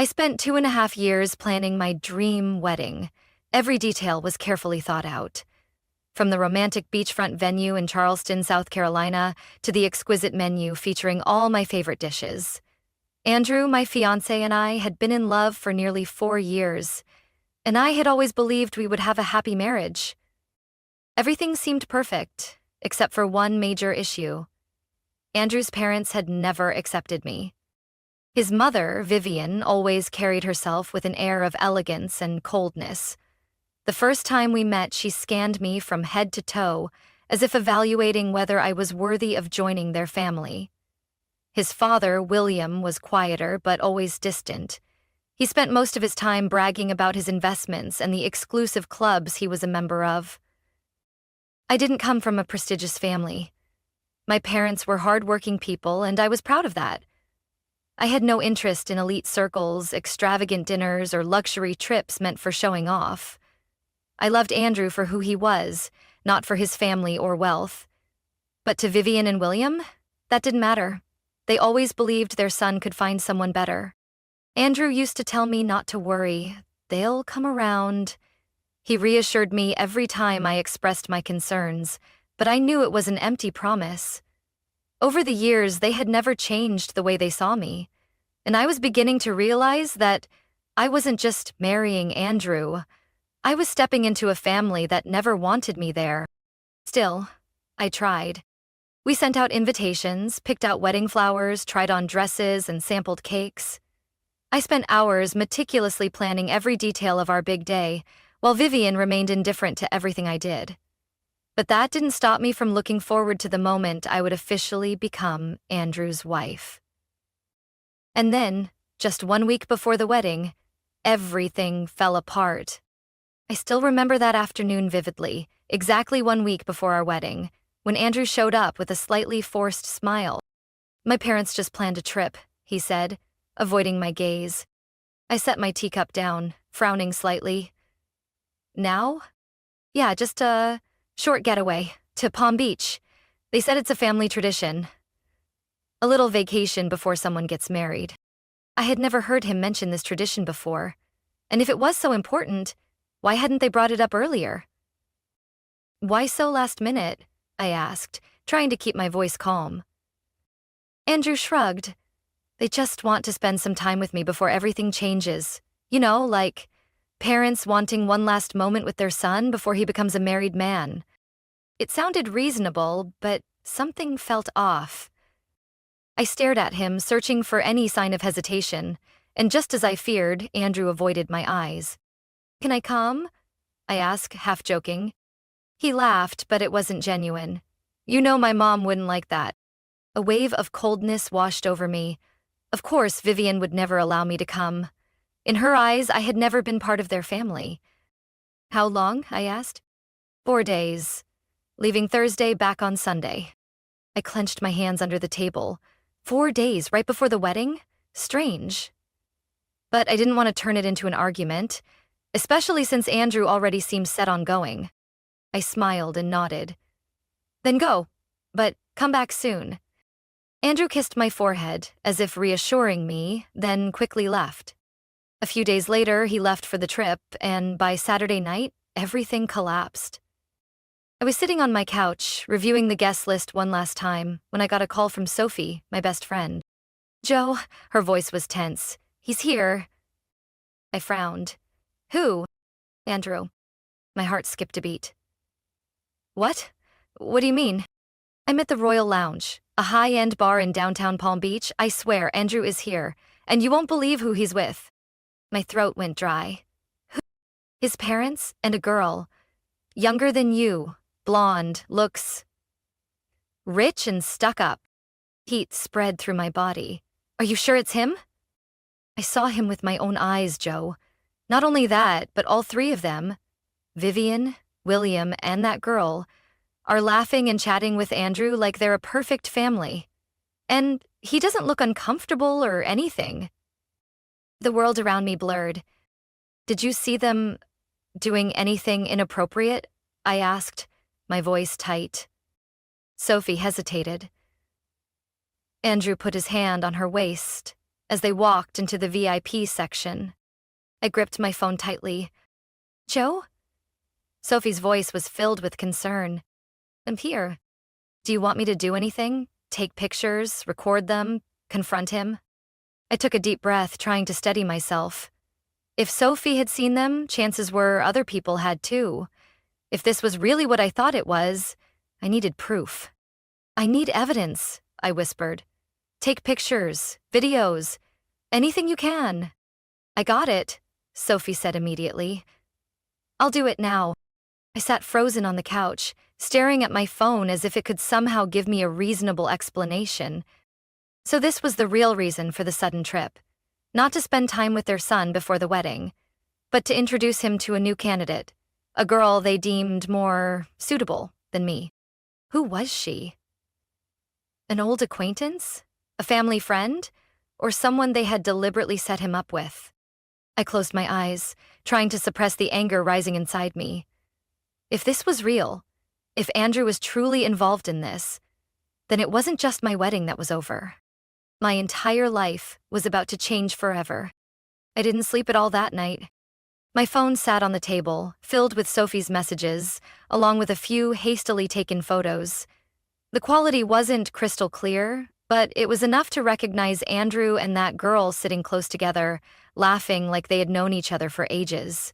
I spent 2.5 years planning my dream wedding. Every detail was carefully thought out. From the romantic beachfront venue in Charleston, South Carolina, to the exquisite menu featuring all my favorite dishes. Andrew, my fiancé, and I had been in love for nearly 4 years, and I had always believed we would have a happy marriage. Everything seemed perfect, except for one major issue. Andrew's parents had never accepted me. His mother, Vivian, always carried herself with an air of elegance and coldness. The first time we met, she scanned me from head to toe, as if evaluating whether I was worthy of joining their family. His father, William, was quieter but always distant. He spent most of his time bragging about his investments and the exclusive clubs he was a member of. I didn't come from a prestigious family. My parents were hardworking people, and I was proud of that. I had no interest in elite circles, extravagant dinners, or luxury trips meant for showing off. I loved Andrew for who he was, not for his family or wealth. But to Vivian and William, that didn't matter. They always believed their son could find someone better. Andrew used to tell me not to worry. They'll come around. He reassured me every time I expressed my concerns, but I knew it was an empty promise. Over the years, they had never changed the way they saw me, and I was beginning to realize that I wasn't just marrying Andrew. I was stepping into a family that never wanted me there. Still, I tried. We sent out invitations, picked out wedding flowers, tried on dresses, and sampled cakes. I spent hours meticulously planning every detail of our big day, while Vivian remained indifferent to everything I did. But that didn't stop me from looking forward to the moment I would officially become Andrew's wife. And then, just 1 week before the wedding, everything fell apart. I still remember that afternoon vividly, exactly 1 week before our wedding, when Andrew showed up with a slightly forced smile. "My parents just planned a trip," he said, avoiding my gaze. I set my teacup down, frowning slightly. "Now?" "Yeah, just a short getaway to Palm Beach. They said it's a family tradition. A little vacation before someone gets married." I had never heard him mention this tradition before, and if it was so important, why hadn't they brought it up earlier? "Why so last minute?" I asked, trying to keep my voice calm. Andrew shrugged. "They just want to spend some time with me before everything changes. You know, like parents wanting one last moment with their son before he becomes a married man." It sounded reasonable, but something felt off. I stared at him, searching for any sign of hesitation, and just as I feared, Andrew avoided my eyes. "Can I come?" I asked, half joking. He laughed, but it wasn't genuine. "You know my mom wouldn't like that." A wave of coldness washed over me. Of course, Vivian would never allow me to come. In her eyes, I had never been part of their family. "How long?" I asked. 4 days. Leaving Thursday, back on Sunday. I clenched my hands under the table. 4 days, right before the wedding? Strange. But I didn't want to turn it into an argument, especially since Andrew already seemed set on going. I smiled and nodded. "Then go, but come back soon." Andrew kissed my forehead, as if reassuring me, then quickly left. A few days later, he left for the trip, and by Saturday night, everything collapsed. I was sitting on my couch, reviewing the guest list one last time, when I got a call from Sophie, my best friend. "Joe," her voice was tense. "He's here." I frowned. "Who?" "Andrew." My heart skipped a beat. "What? What do you mean?" "I'm at the Royal Lounge, a high-end bar in downtown Palm Beach. I swear, Andrew is here, and you won't believe who he's with." My throat went dry. "Who?" "His parents and a girl. Younger than you, blonde, looks rich and stuck up." Heat spread through my body. "Are you sure it's him?" "I saw him with my own eyes, Joe. Not only that, but all 3 of them, Vivian, William, and that girl, are laughing and chatting with Andrew like they're a perfect family. And he doesn't look uncomfortable or anything." The world around me blurred. "Did you see them doing anything inappropriate?" I asked, my voice tight. Sophie hesitated. Andrew put his hand on her waist. as they walked into the VIP section. I gripped my phone tightly. "Joe?" Sophie's voice was filled with concern. "I'm here. Do you want me to do anything? Take pictures, record them, confront him?" I took a deep breath, trying to steady myself. If Sophie had seen them, chances were other people had too. If this was really what I thought it was, I needed proof. "I need evidence," I whispered. "Take pictures, videos, anything you can." "I got it," Sophie said immediately. "I'll do it now." I sat frozen on the couch, staring at my phone as if it could somehow give me a reasonable explanation. So this was the real reason for the sudden trip. Not to spend time with their son before the wedding, but to introduce him to a new candidate, a girl they deemed more suitable than me. Who was she? An old acquaintance? A family friend? Or someone they had deliberately set him up with? I closed my eyes, trying to suppress the anger rising inside me. If this was real, if Andrew was truly involved in this, then it wasn't just my wedding that was over. My entire life was about to change forever. I didn't sleep at all that night. My phone sat on the table, filled with Sophie's messages, along with a few hastily taken photos. The quality wasn't crystal clear, but it was enough to recognize Andrew and that girl sitting close together, laughing like they had known each other for ages.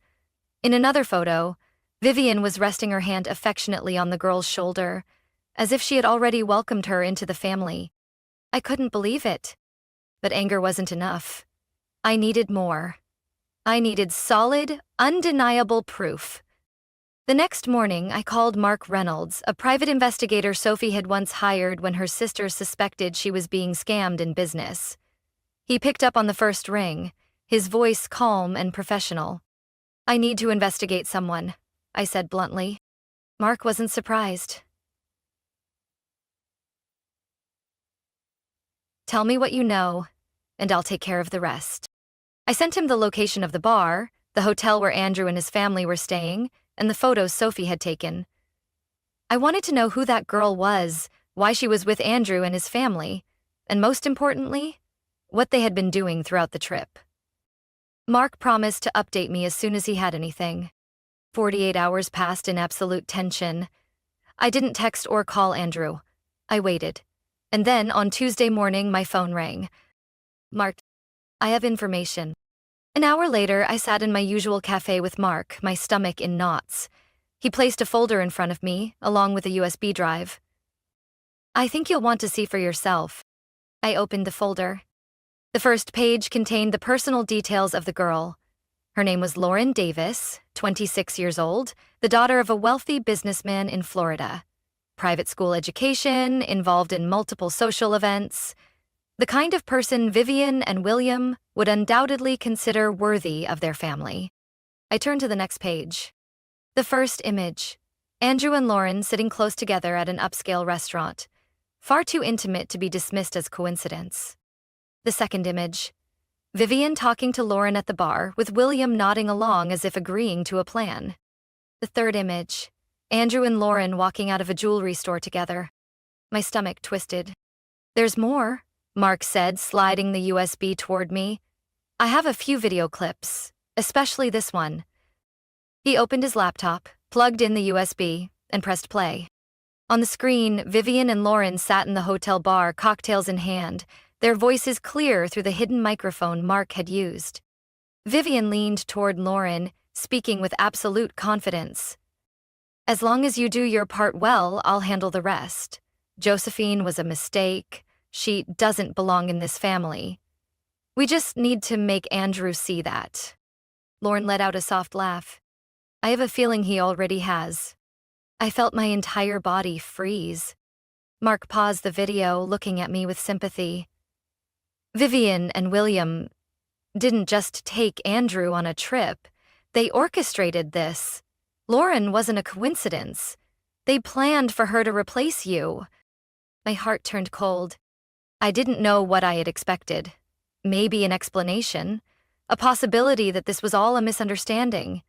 In another photo, Vivian was resting her hand affectionately on the girl's shoulder, as if she had already welcomed her into the family. I couldn't believe it. But anger wasn't enough. I needed more. I needed solid, undeniable proof. The next morning, I called Mark Reynolds, a private investigator Sophie had once hired when her sister suspected she was being scammed in business. He picked up on the first ring, his voice calm and professional. "I need to investigate someone," I said bluntly. Mark wasn't surprised. "Tell me what you know, and I'll take care of the rest." I sent him the location of the bar, the hotel where Andrew and his family were staying, and the photos Sophie had taken. I wanted to know who that girl was, why she was with Andrew and his family, and most importantly, what they had been doing throughout the trip. Mark promised to update me as soon as he had anything. 48 hours passed in absolute tension. I didn't text or call Andrew. I waited. And then, on Tuesday morning, my phone rang. "Mark, I have information." An hour later, I sat in my usual cafe with Mark, my stomach in knots. He placed a folder in front of me, along with a USB drive. "I think you'll want to see for yourself." I opened the folder. The first page contained the personal details of the girl. Her name was Lauren Davis, 26 years old, the daughter of a wealthy businessman in Florida. Private school education, involved in multiple social events. The kind of person Vivian and William would undoubtedly consider worthy of their family. I turned to the next page. The first image. Andrew and Lauren sitting close together at an upscale restaurant. Far too intimate to be dismissed as coincidence. The second image. Vivian talking to Lauren at the bar, with William nodding along as if agreeing to a plan. The third image. Andrew and Lauren walking out of a jewelry store together. My stomach twisted. "There's more," Mark said, sliding the USB toward me. "I have a few video clips, especially this one." He opened his laptop, plugged in the USB, and pressed play. On the screen, Vivian and Lauren sat in the hotel bar, cocktails in hand, their voices clear through the hidden microphone Mark had used. Vivian leaned toward Lauren, speaking with absolute confidence. "As long as you do your part well, I'll handle the rest. Josephine was a mistake. She doesn't belong in this family. We just need to make Andrew see that." Lauren let out a soft laugh. I have a feeling he already has. I felt my entire body freeze. Mark paused the video, looking at me with sympathy. "Vivian and William didn't just take Andrew on a trip. They orchestrated this. Lauren wasn't a coincidence. They planned for her to replace you." My heart turned cold. I didn't know what I had expected. Maybe an explanation, a possibility that this was all a misunderstanding.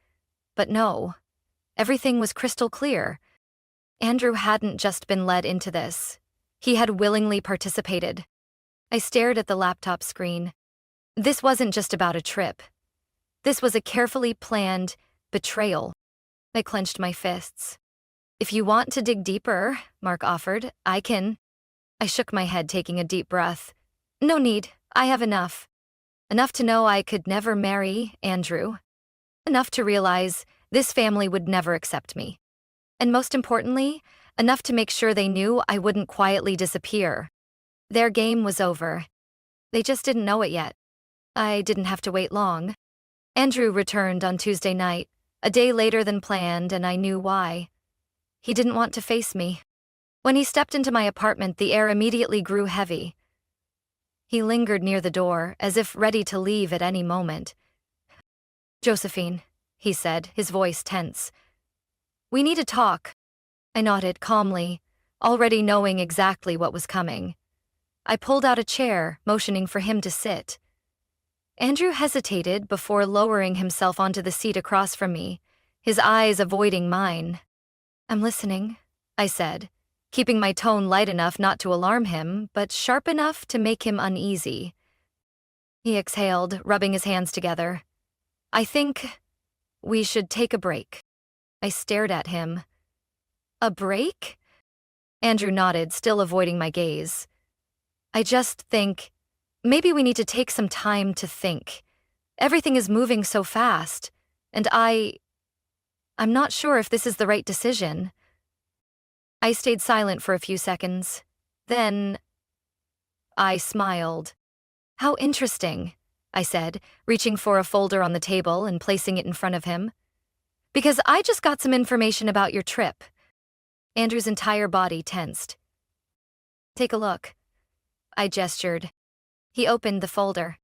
But no, everything was crystal clear. Andrew hadn't just been led into this. He had willingly participated. I stared at the laptop screen. This wasn't just about a trip. This was a carefully planned betrayal. I clenched my fists. If you want to dig deeper, Mark offered, I can. I shook my head, taking a deep breath. No need, I have enough. Enough to know I could never marry Andrew. Enough to realize this family would never accept me. And most importantly, enough to make sure they knew I wouldn't quietly disappear. Their game was over. They just didn't know it yet. I didn't have to wait long. Andrew returned on Tuesday night, a day later than planned, and I knew why. He didn't want to face me. When he stepped into my apartment, the air immediately grew heavy. He lingered near the door, as if ready to leave at any moment. Josephine, he said, his voice tense. We need to talk. I nodded calmly, already knowing exactly what was coming. I pulled out a chair, motioning for him to sit. Andrew hesitated before lowering himself onto the seat across from me, his eyes avoiding mine. I'm listening, I said, keeping my tone light enough not to alarm him, but sharp enough to make him uneasy. He exhaled, rubbing his hands together. I think we should take a break. I stared at him. A break? Andrew nodded, still avoiding my gaze. I just think maybe we need to take some time to think. Everything is moving so fast, and I'm not sure if this is the right decision. I stayed silent for a few seconds. Then I smiled. How interesting, I said, reaching for a folder on the table and placing it in front of him. Because I just got some information about your trip. Andrew's entire body tensed. Take a look. I gestured. He opened the folder.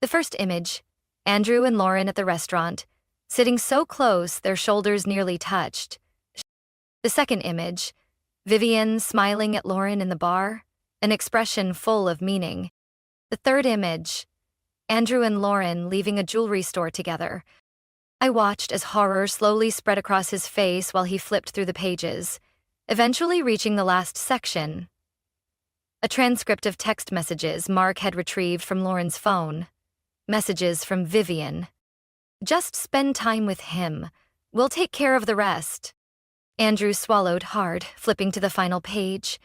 The first image, Andrew and Lauren at the restaurant, sitting so close their shoulders nearly touched. The second image, Vivian smiling at Lauren in the bar, an expression full of meaning. The third image, Andrew and Lauren leaving a jewelry store together. I watched as horror slowly spread across his face while he flipped through the pages, eventually reaching the last section. A transcript of text messages Mark had retrieved from Lauren's phone. Messages from Vivian. Just spend time with him. We'll take care of the rest. Andrew swallowed hard, flipping to the final page.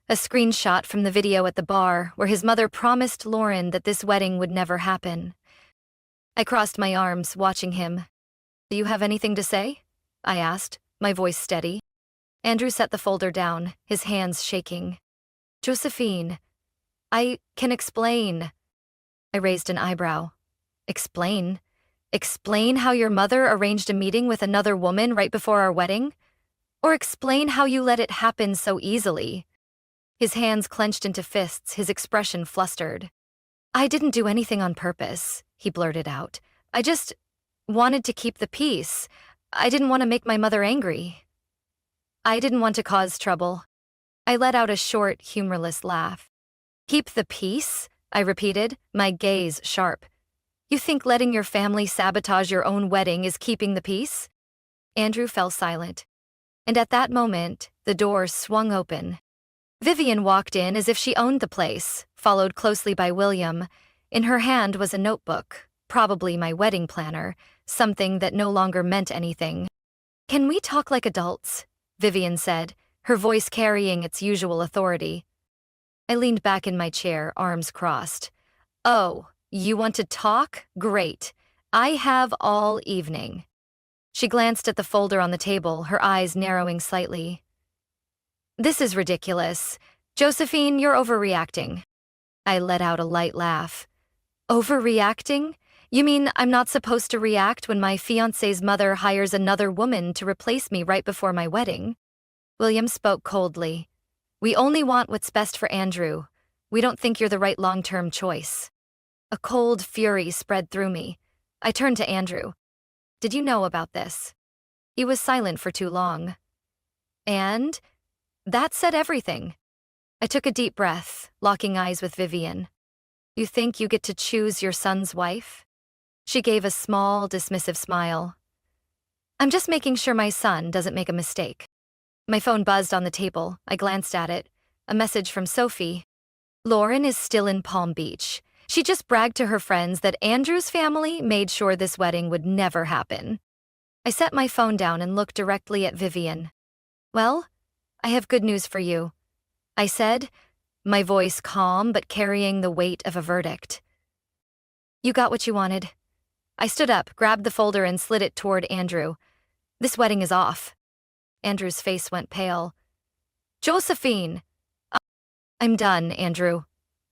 A screenshot from the video at the bar where his mother promised Lauren that this wedding would never happen. I crossed my arms, watching him. Do you have anything to say? I asked, my voice steady. Andrew set the folder down, his hands shaking. Josephine, I can explain. I raised an eyebrow. Explain? Explain how your mother arranged a meeting with another woman right before our wedding? Or explain how you let it happen so easily? His hands clenched into fists, his expression flustered. I didn't do anything on purpose, he blurted out. I just wanted to keep the peace. I didn't want to make my mother angry. I didn't want to cause trouble. I let out a short, humorless laugh. Keep the peace? I repeated, my gaze sharp. You think letting your family sabotage your own wedding is keeping the peace? Andrew fell silent. And at that moment, the door swung open. Vivian walked in as if she owned the place, followed closely by William. In her hand was a notebook, probably my wedding planner, something that no longer meant anything. Can we talk like adults? Vivian said, her voice carrying its usual authority. I leaned back in my chair, arms crossed. Oh, you want to talk? Great. I have all evening. She glanced at the folder on the table, her eyes narrowing slightly. This is ridiculous. Josephine, you're overreacting. I let out a light laugh. Overreacting? You mean I'm not supposed to react when my fiancé's mother hires another woman to replace me right before my wedding? William spoke coldly. We only want what's best for Andrew. We don't think you're the right long-term choice. A cold fury spread through me. I turned to Andrew. Did you know about this? He was silent for too long. And that said everything. I took a deep breath, locking eyes with Vivian. You think you get to choose your son's wife? She gave a small, dismissive smile. I'm just making sure my son doesn't make a mistake. My phone buzzed on the table. I glanced at it. A message from Sophie. Lauren is still in Palm Beach. She just bragged to her friends that Andrew's family made sure this wedding would never happen. I set my phone down and looked directly at Vivian. "Well, I have good news for you," I said, my voice calm but carrying the weight of a verdict. "You got what you wanted." I stood up, grabbed the folder, and slid it toward Andrew. "This wedding is off." Andrew's face went pale. "Josephine!" "I'm done, Andrew."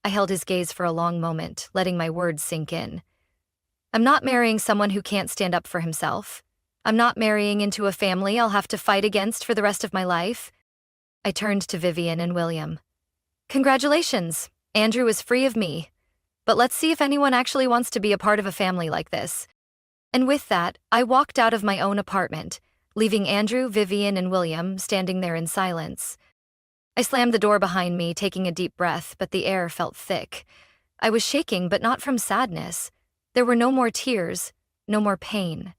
I held his gaze for a long moment, letting my words sink in. "I'm not marrying someone who can't stand up for himself. I'm not marrying into a family I'll have to fight against for the rest of my life." I turned to Vivian and William. "Congratulations, Andrew is free of me. But let's see if anyone actually wants to be a part of a family like this." And with that, I walked out of my own apartment, leaving Andrew, Vivian, and William standing there in silence. I slammed the door behind me, taking a deep breath, but the air felt thick. I was shaking, but not from sadness. There were no more tears, no more pain.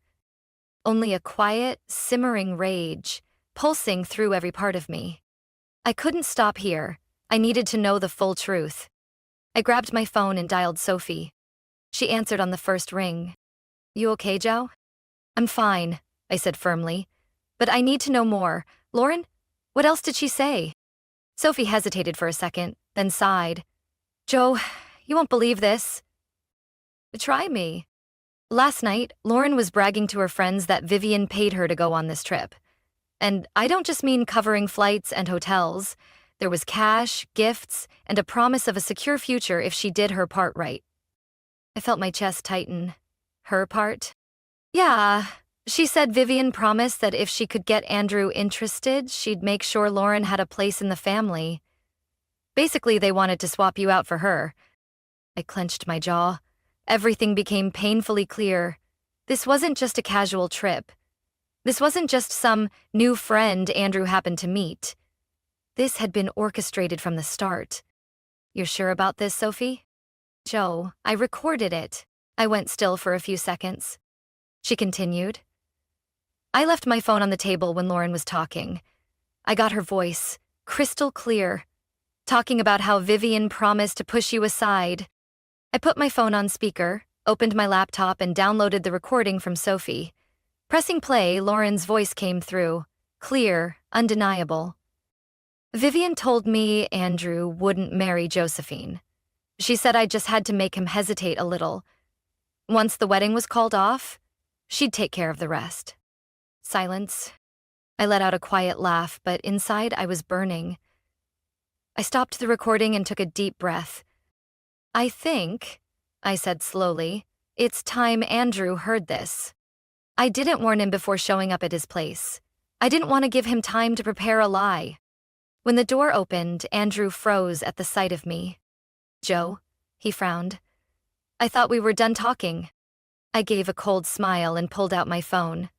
Only a quiet, simmering rage, pulsing through every part of me. I couldn't stop here. I needed to know the full truth. I grabbed my phone and dialed Sophie. She answered on the first ring. "You okay, Joe?" "I'm fine," I said firmly. "But I need to know more. Lauren, what else did she say?" Sophie hesitated for a second, then sighed. "Joe, you won't believe this." "Try me." "Last night, Lauren was bragging to her friends that Vivian paid her to go on this trip. And I don't just mean covering flights and hotels. There was cash, gifts, and a promise of a secure future if she did her part right." I felt my chest tighten. Her part? "Yeah. She said Vivian promised that if she could get Andrew interested, she'd make sure Lauren had a place in the family. Basically, they wanted to swap you out for her." I clenched my jaw. Everything became painfully clear. This wasn't just a casual trip. This wasn't just some new friend Andrew happened to meet. This had been orchestrated from the start. "You're sure about this, Sophie?" "Joe, I recorded it." I went still for a few seconds. She continued. "I left my phone on the table when Lauren was talking. I got her voice, crystal clear, talking about how Vivian promised to push you aside. I put my phone on speaker, opened my laptop, and downloaded the recording from Sophie. Pressing play, Lauren's voice came through, clear, undeniable. "Vivian told me Andrew wouldn't marry Josephine. She said I just had to make him hesitate a little. Once the wedding was called off, she'd take care of the rest." Silence. I let out a quiet laugh, but inside I was burning. I stopped the recording and took a deep breath. "I think," I said slowly, "it's time Andrew heard this. I didn't warn him before showing up at his place. I didn't want to give him time to prepare a lie." When the door opened, Andrew froze at the sight of me. "Joe," he frowned. "I thought we were done talking." I gave a cold smile and pulled out my phone.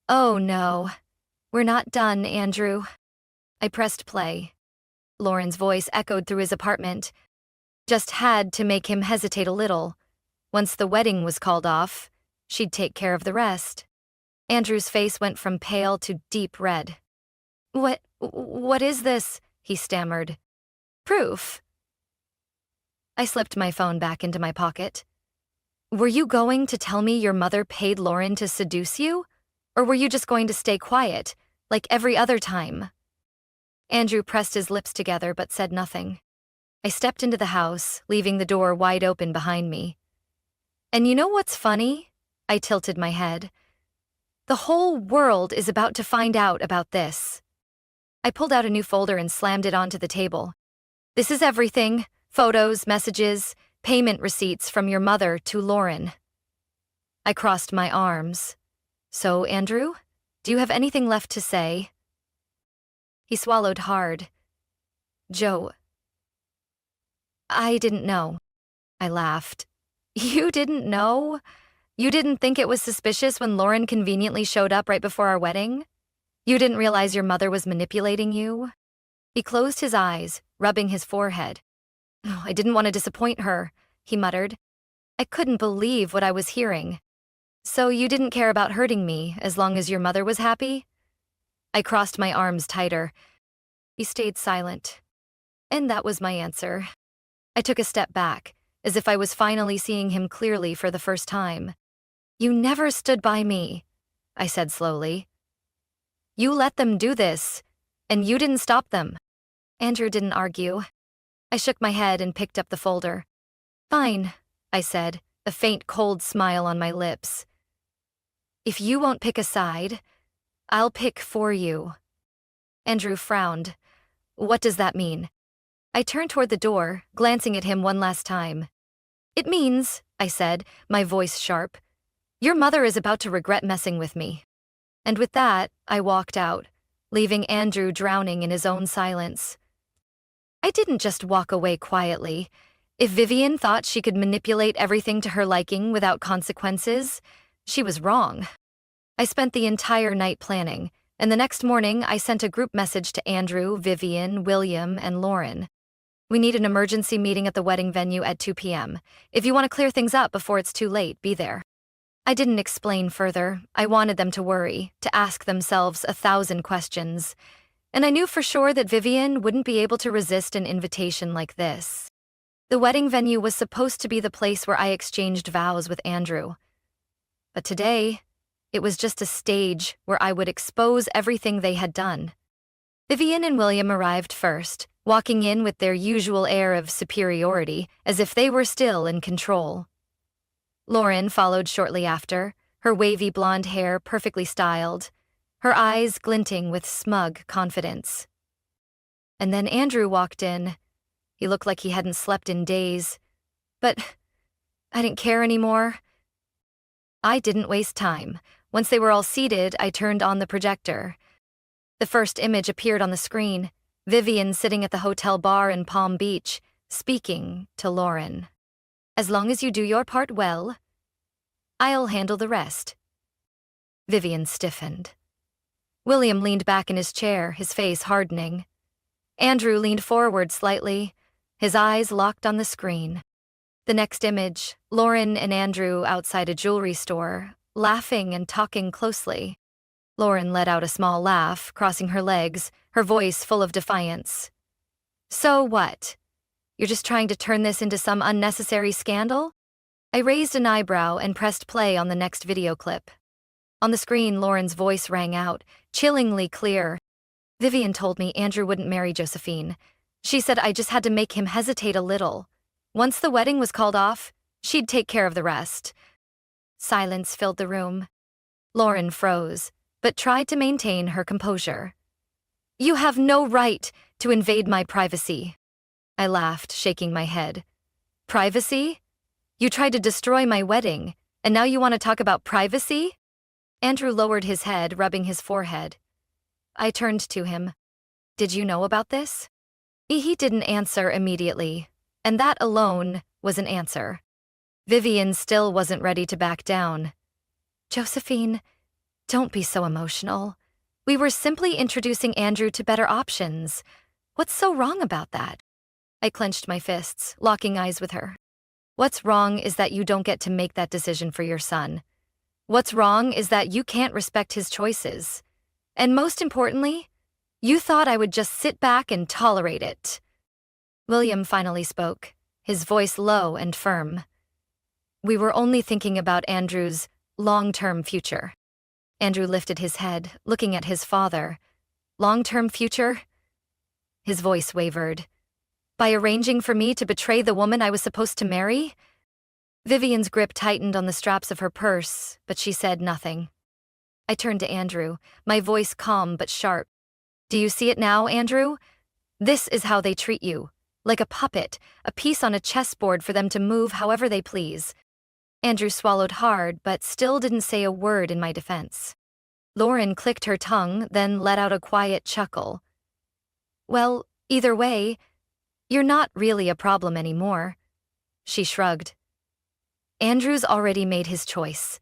"Oh no, we're not done, Andrew." I pressed play. Lauren's voice echoed through his apartment. "Just had to make him hesitate a little. Once the wedding was called off, she'd take care of the rest." Andrew's face went from pale to deep red. What is this?" he stammered. "Proof." I slipped my phone back into my pocket. "Were you going to tell me your mother paid Lauren to seduce you? Or were you just going to stay quiet, like every other time?" Andrew pressed his lips together but said nothing. I stepped into the house, leaving the door wide open behind me. "And you know what's funny?" I tilted my head. "The whole world is about to find out about this." I pulled out a new folder and slammed it onto the table. "This is everything. Photos, messages, payment receipts from your mother to Lauren." I crossed my arms. "So, Andrew, do you have anything left to say?" He swallowed hard. "Joe, I didn't know." I laughed. "You didn't know? You didn't think it was suspicious when Lauren conveniently showed up right before our wedding? You didn't realize your mother was manipulating you?" He closed his eyes, rubbing his forehead. "Oh, I didn't want to disappoint her," he muttered. I couldn't believe what I was hearing. "So you didn't care about hurting me as long as your mother was happy?" I crossed my arms tighter. He stayed silent. And that was my answer. I took a step back, as if I was finally seeing him clearly for the first time. "You never stood by me," I said slowly. "You let them do this, and you didn't stop them." Andrew didn't argue. I shook my head and picked up the folder. "Fine," I said, a faint cold smile on my lips. "If you won't pick a side, I'll pick for you." Andrew frowned. "What does that mean?" I turned toward the door, glancing at him one last time. "It means," I said, my voice sharp, "your mother is about to regret messing with me." And with that, I walked out, leaving Andrew drowning in his own silence. I didn't just walk away quietly. If Vivian thought she could manipulate everything to her liking without consequences, she was wrong. I spent the entire night planning, and the next morning I sent a group message to Andrew, Vivian, William, and Lauren. "We need an emergency meeting at the wedding venue at 2 p.m. If you want to clear things up before it's too late, be there." I didn't explain further. I wanted them to worry, to ask themselves 1,000 questions. And I knew for sure that Vivian wouldn't be able to resist an invitation like this. The wedding venue was supposed to be the place where I exchanged vows with Andrew. But today, it was just a stage where I would expose everything they had done. Vivian and William arrived first, walking in with their usual air of superiority, as if they were still in control. Lauren followed shortly after, her wavy blonde hair perfectly styled, her eyes glinting with smug confidence. And then Andrew walked in. He looked like he hadn't slept in days. But I didn't care anymore. I didn't waste time. Once they were all seated, I turned on the projector. The first image appeared on the screen, Vivian sitting at the hotel bar in Palm Beach, speaking to Lauren. "As long as you do your part well, I'll handle the rest." Vivian stiffened. William leaned back in his chair, his face hardening. Andrew leaned forward slightly, his eyes locked on the screen. The next image, Lauren and Andrew outside a jewelry store, laughing and talking closely. Lauren let out a small laugh, crossing her legs, her voice full of defiance. "So what? You're just trying to turn this into some unnecessary scandal?" I raised an eyebrow and pressed play on the next video clip. On the screen, Lauren's voice rang out, chillingly clear. "Vivian told me Andrew wouldn't marry Josephine. She said I just had to make him hesitate a little. Once the wedding was called off, she'd take care of the rest." Silence filled the room. Lauren froze, but tried to maintain her composure. "You have no right to invade my privacy." I laughed, shaking my head. "Privacy? You tried to destroy my wedding, and now you want to talk about privacy?" Andrew lowered his head, rubbing his forehead. I turned to him. "Did you know about this?" He didn't answer immediately, and that alone was an answer. Vivian still wasn't ready to back down. "Josephine, don't be so emotional. We were simply introducing Andrew to better options. What's so wrong about that?" I clenched my fists, locking eyes with her. "What's wrong is that you don't get to make that decision for your son. What's wrong is that you can't respect his choices. And most importantly, you thought I would just sit back and tolerate it." William finally spoke, his voice low and firm. "We were only thinking about Andrew's long-term future." Andrew lifted his head, looking at his father. "Long-term future?" His voice wavered. "By arranging for me to betray the woman I was supposed to marry?" Vivian's grip tightened on the straps of her purse, but she said nothing. I turned to Andrew, my voice calm but sharp. "Do you see it now, Andrew? This is how they treat you. Like a puppet, a piece on a chessboard for them to move however they please." Andrew swallowed hard, but still didn't say a word in my defense. Lauren clicked her tongue, then let out a quiet chuckle. "Well, either way, you're not really a problem anymore." She shrugged. "Andrew's already made his choice."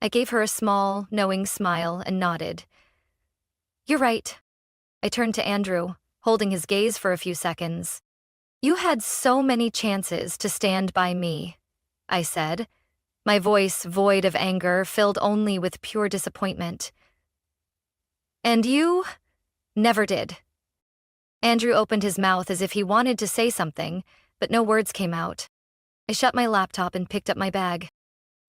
I gave her a small, knowing smile and nodded. "You're right." I turned to Andrew, holding his gaze for a few seconds. "You had so many chances to stand by me," I said, my voice void of anger, filled only with pure disappointment. "And you never did." Andrew opened his mouth as if he wanted to say something, but no words came out. I shut my laptop and picked up my bag.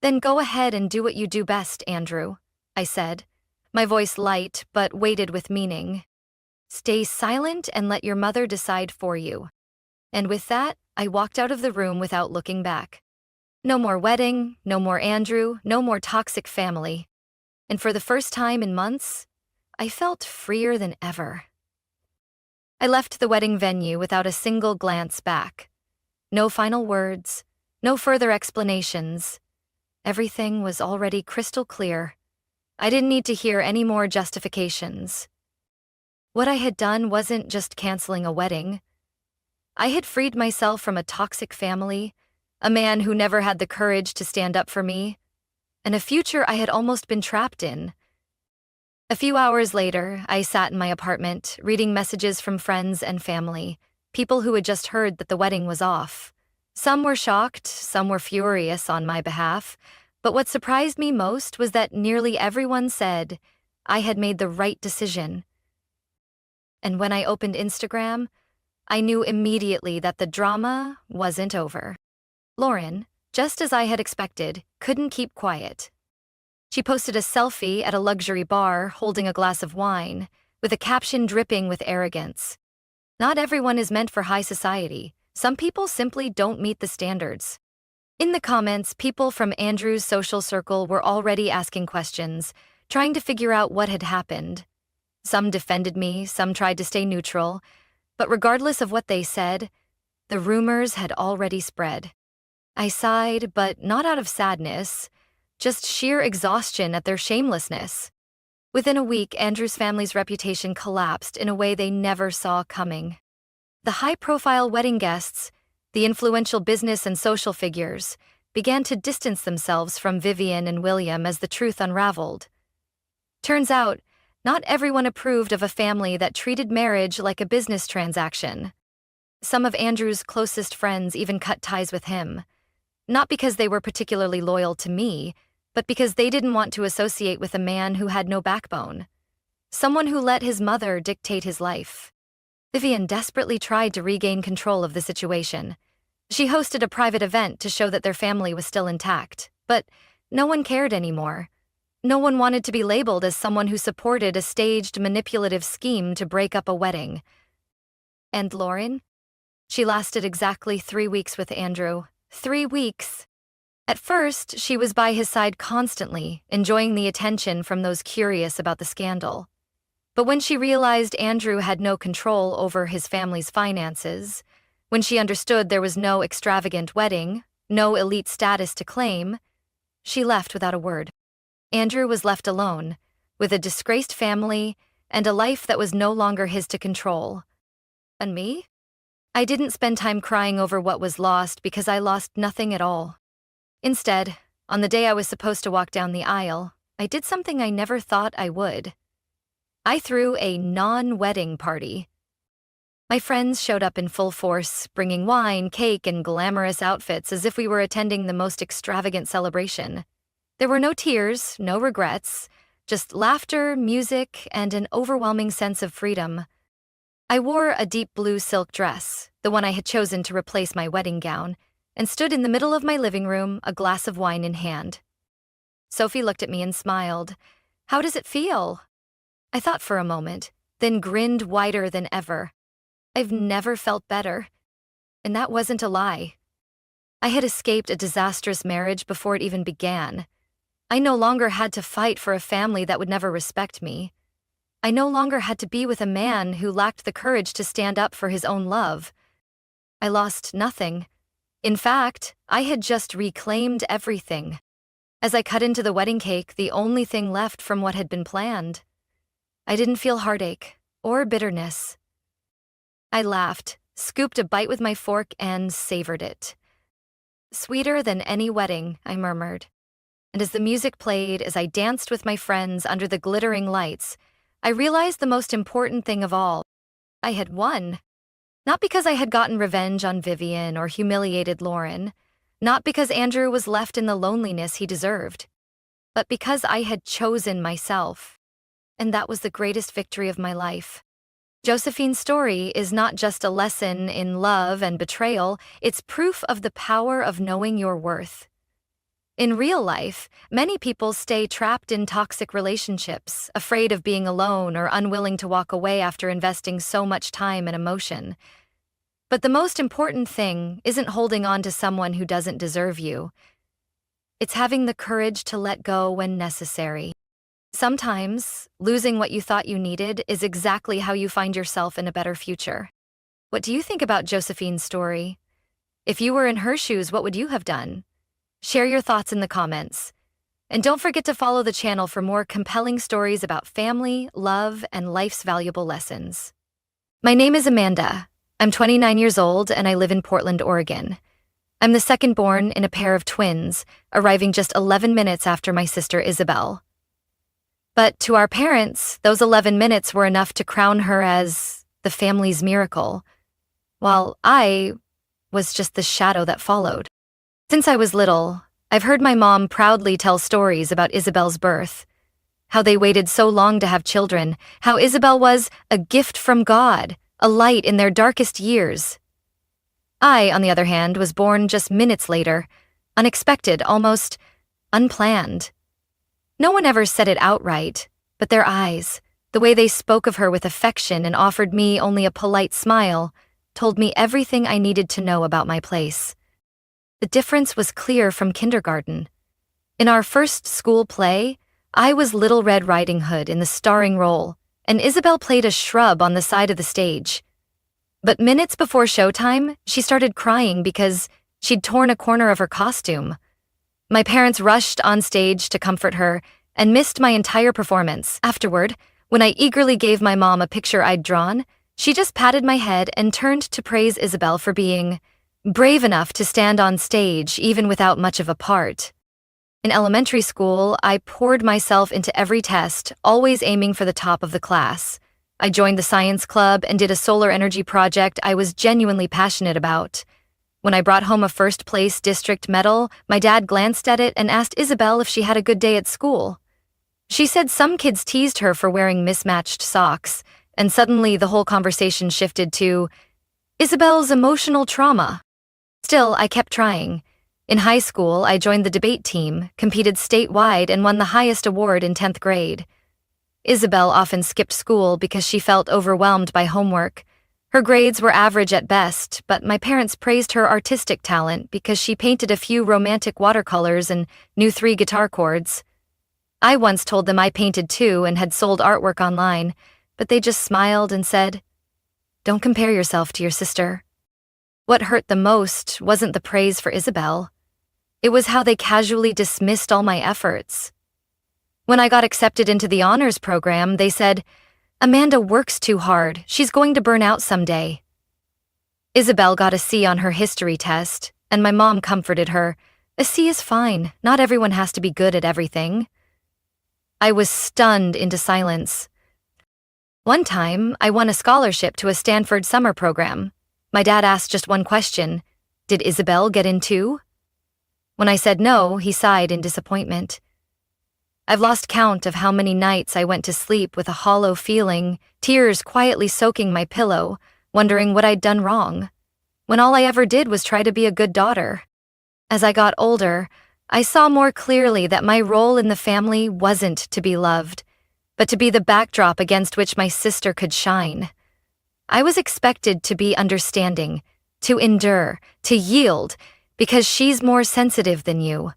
"Then go ahead and do what you do best, Andrew," I said, my voice light but weighted with meaning. "Stay silent and let your mother decide for you." And with that, I walked out of the room without looking back. No more wedding, no more Andrew, no more toxic family. And for the first time in months, I felt freer than ever. I left the wedding venue without a single glance back. No final words, no further explanations. Everything was already crystal clear. I didn't need to hear any more justifications. What I had done wasn't just canceling a wedding. I had freed myself from a toxic family, a man who never had the courage to stand up for me, and a future I had almost been trapped in. A few hours later, I sat in my apartment, reading messages from friends and family, people who had just heard that the wedding was off. Some were shocked, some were furious on my behalf, but what surprised me most was that nearly everyone said I had made the right decision. And when I opened Instagram, I knew immediately that the drama wasn't over. Lauren, just as I had expected, couldn't keep quiet. She posted a selfie at a luxury bar holding a glass of wine, with a caption dripping with arrogance. "Not everyone is meant for high society. Some people simply don't meet the standards." In the comments, people from Andrew's social circle were already asking questions, trying to figure out what had happened. Some defended me, some tried to stay neutral, but regardless of what they said, the rumors had already spread. I sighed, but not out of sadness, just sheer exhaustion at their shamelessness. Within a week, Andrew's family's reputation collapsed in a way they never saw coming. The high-profile wedding guests, the influential business and social figures, began to distance themselves from Vivian and William as the truth unraveled. Turns out, not everyone approved of a family that treated marriage like a business transaction. Some of Andrew's closest friends even cut ties with him, not because they were particularly loyal to me, but because they didn't want to associate with a man who had no backbone, someone who let his mother dictate his life. Vivian desperately tried to regain control of the situation. She hosted a private event to show that their family was still intact, but no one cared anymore. No one wanted to be labeled as someone who supported a staged, manipulative scheme to break up a wedding. And Lauren? She lasted exactly 3 weeks with Andrew. 3 weeks. At first, she was by his side constantly, enjoying the attention from those curious about the scandal. But when she realized Andrew had no control over his family's finances, when she understood there was no extravagant wedding, no elite status to claim, she left without a word. Andrew was left alone, with a disgraced family and a life that was no longer his to control. And me? I didn't spend time crying over what was lost because I lost nothing at all. Instead, on the day I was supposed to walk down the aisle, I did something I never thought I would. I threw a non-wedding party. My friends showed up in full force, bringing wine, cake, and glamorous outfits as if we were attending the most extravagant celebration. There were no tears, no regrets, just laughter, music, and an overwhelming sense of freedom. I wore a deep blue silk dress, the one I had chosen to replace my wedding gown, and stood in the middle of my living room, a glass of wine in hand. Sophie looked at me and smiled. "How does it feel?" I thought for a moment, then grinned wider than ever. I've never felt better. And that wasn't a lie. I had escaped a disastrous marriage before it even began. I no longer had to fight for a family that would never respect me. I no longer had to be with a man who lacked the courage to stand up for his own love. I lost nothing. In fact, I had just reclaimed everything. As I cut into the wedding cake, the only thing left from what had been planned. I didn't feel heartache or bitterness. I laughed, scooped a bite with my fork, and savored it. "Sweeter than any wedding," I murmured. And as the music played, as I danced with my friends under the glittering lights, I realized the most important thing of all. I had won. Not because I had gotten revenge on Vivian or humiliated Lauren, not because Andrew was left in the loneliness he deserved, but because I had chosen myself. And that was the greatest victory of my life. Josephine's story is not just a lesson in love and betrayal, it's proof of the power of knowing your worth. In real life, many people stay trapped in toxic relationships, afraid of being alone or unwilling to walk away after investing so much time and emotion. But the most important thing isn't holding on to someone who doesn't deserve you. It's having the courage to let go when necessary. Sometimes, losing what you thought you needed is exactly how you find yourself in a better future. What do you think about Josephine's story? If you were in her shoes, what would you have done? Share your thoughts in the comments. And don't forget to follow the channel for more compelling stories about family, love, and life's valuable lessons. My name is Amanda. I'm 29 years old and I live in Portland, Oregon. I'm the second born in a pair of twins, arriving just 11 minutes after my sister Isabel. But to our parents, those 11 minutes were enough to crown her as the family's miracle, while I was just the shadow that followed. Since I was little, I've heard my mom proudly tell stories about Isabel's birth, how they waited so long to have children, how Isabel was a gift from God, a light in their darkest years. I, on the other hand, was born just minutes later, unexpected, almost unplanned. No one ever said it outright, but their eyes, the way they spoke of her with affection and offered me only a polite smile, told me everything I needed to know about my place. The difference was clear from kindergarten. In our first school play, I was Little Red Riding Hood in the starring role, and Isabel played a shrub on the side of the stage. But minutes before showtime, she started crying because she'd torn a corner of her costume. My parents rushed on stage to comfort her and missed my entire performance. Afterward, when I eagerly gave my mom a picture I'd drawn, she just patted my head and turned to praise Isabel for being brave enough to stand on stage even without much of a part. In elementary school, I poured myself into every test, always aiming for the top of the class. I joined the science club and did a solar energy project I was genuinely passionate about. When I brought home a first-place district medal, my dad glanced at it and asked Isabel if she had a good day at school. She said some kids teased her for wearing mismatched socks, and suddenly the whole conversation shifted to Isabel's emotional trauma. Still, I kept trying. In high school, I joined the debate team, competed statewide, and won the highest award in 10th grade. Isabel often skipped school because she felt overwhelmed by homework. Her grades were average at best, but my parents praised her artistic talent because she painted a few romantic watercolors and knew 3 guitar chords. I once told them I painted too and had sold artwork online, but they just smiled and said, "Don't compare yourself to your sister." What hurt the most wasn't the praise for Isabel. It was how they casually dismissed all my efforts. When I got accepted into the honors program, they said, "Amanda works too hard. She's going to burn out someday." Isabel got a C on her history test, and my mom comforted her. "A C is fine. Not everyone has to be good at everything." I was stunned into silence. One time, I won a scholarship to a Stanford summer program. My dad asked just one question: "Did Isabel get in too?" When I said no, he sighed in disappointment. I've lost count of how many nights I went to sleep with a hollow feeling, tears quietly soaking my pillow, wondering what I'd done wrong, when all I ever did was try to be a good daughter. As I got older, I saw more clearly that my role in the family wasn't to be loved, but to be the backdrop against which my sister could shine. I was expected to be understanding, to endure, to yield, because she's more sensitive than you.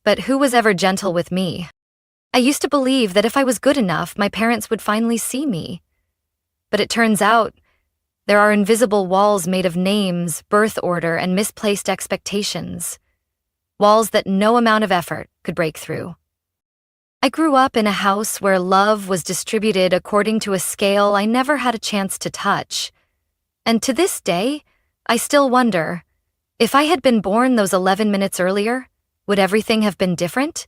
But who was ever gentle with me? I used to believe that if I was good enough, my parents would finally see me. But it turns out, there are invisible walls made of names, birth order, and misplaced expectations. Walls that no amount of effort could break through. I grew up in a house where love was distributed according to a scale I never had a chance to touch. And to this day, I still wonder, if I had been born those 11 minutes earlier, would everything have been different?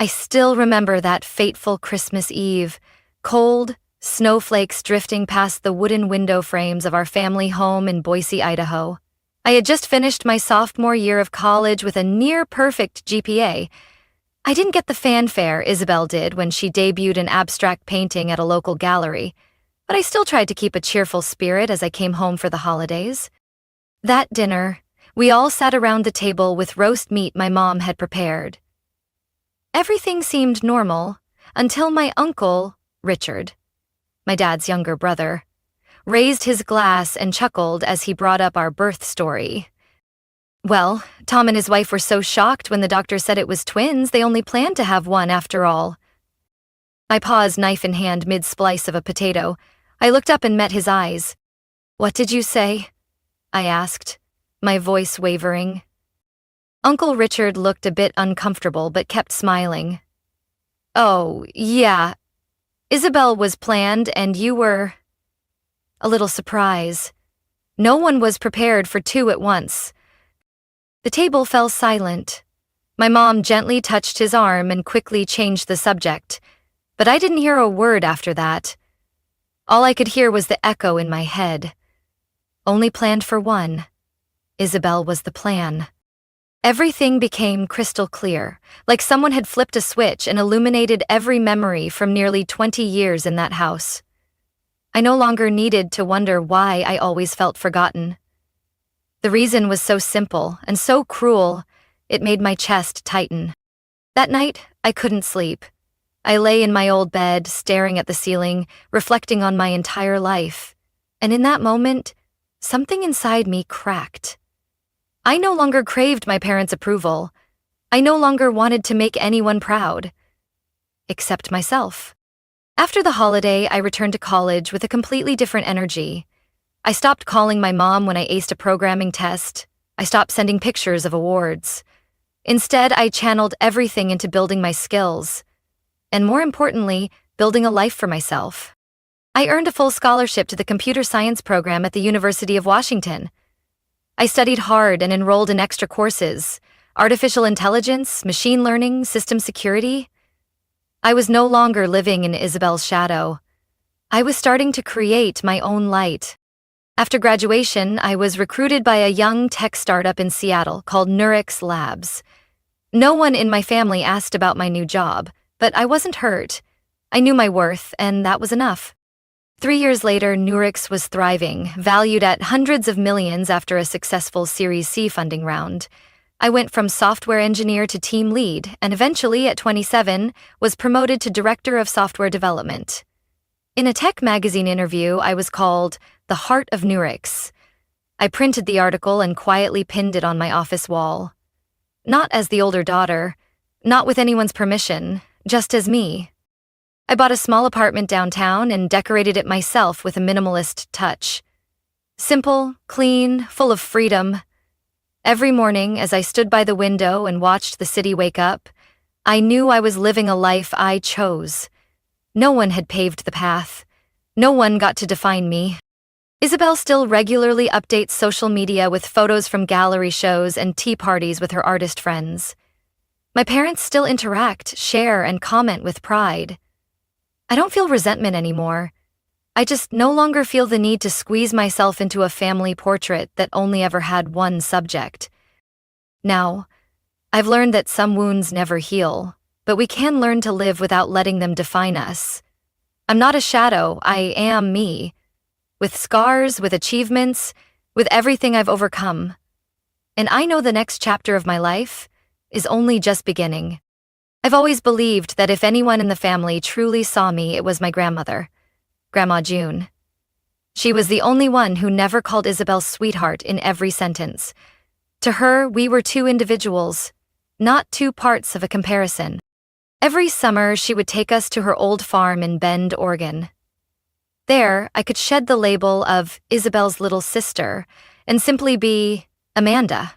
I still remember that fateful Christmas Eve, cold, snowflakes drifting past the wooden window frames of our family home in Boise, Idaho. I had just finished my sophomore year of college with a near-perfect GPA. I didn't get the fanfare Isabel did when she debuted an abstract painting at a local gallery, but I still tried to keep a cheerful spirit as I came home for the holidays. That dinner, we all sat around the table with roast meat my mom had prepared. Everything seemed normal until my uncle, Richard, my dad's younger brother, raised his glass and chuckled as he brought up our birth story. Well, Tom and his wife were so shocked when the doctor said it was twins, they only planned to have one after all. I paused, knife in hand, mid-splice of a potato. I looked up and met his eyes. "What did you say?" I asked, my voice wavering. Uncle Richard looked a bit uncomfortable but kept smiling. "Oh, yeah. Isabel was planned and you were..." A little surprise. No one was prepared for two at once. The table fell silent. My mom gently touched his arm and quickly changed the subject, but I didn't hear a word after that. All I could hear was the echo in my head. Only planned for one. Isabel was the plan. Everything became crystal clear, like someone had flipped a switch and illuminated every memory from nearly 20 years in that house. I no longer needed to wonder why I always felt forgotten. The reason was so simple and so cruel, it made my chest tighten. That night, I couldn't sleep. I lay in my old bed, staring at the ceiling, reflecting on my entire life. And in that moment, something inside me cracked. I no longer craved my parents' approval. I no longer wanted to make anyone proud. Except myself. After the holiday, I returned to college with a completely different energy. I stopped calling my mom when I aced a programming test. I stopped sending pictures of awards. Instead, I channeled everything into building my skills. And more importantly, building a life for myself. I earned a full scholarship to the computer science program at the University of Washington. I studied hard and enrolled in extra courses: artificial intelligence, machine learning, system security. I was no longer living in Isabel's shadow. I was starting to create my own light. After graduation, I was recruited by a young tech startup in Seattle called Nurix Labs. No one in my family asked about my new job, but I wasn't hurt. I knew my worth, and that was enough. 3 years later, Nurix was thriving, valued at hundreds of millions after a successful Series C funding round. I went from software engineer to team lead, and eventually, at 27, was promoted to director of software development. In a tech magazine interview, I was called the Heart of Nurix. I printed the article and quietly pinned it on my office wall. Not as the older daughter, not with anyone's permission, just as me. I bought a small apartment downtown and decorated it myself with a minimalist touch. Simple, clean, full of freedom. Every morning, as I stood by the window and watched the city wake up, I knew I was living a life I chose. No one had paved the path. No one got to define me. Isabel still regularly updates social media with photos from gallery shows and tea parties with her artist friends. My parents still interact, share, and comment with pride. I don't feel resentment anymore. I just no longer feel the need to squeeze myself into a family portrait that only ever had one subject. Now, I've learned that some wounds never heal, but we can learn to live without letting them define us. I'm not a shadow, I am me. With scars, with achievements, with everything I've overcome. And I know the next chapter of my life is only just beginning. I've always believed that if anyone in the family truly saw me, it was my grandmother, Grandma June. She was the only one who never called Isabel sweetheart in every sentence. To her, we were two individuals, not two parts of a comparison. Every summer, she would take us to her old farm in Bend, Oregon. There, I could shed the label of Isabel's little sister and simply be Amanda,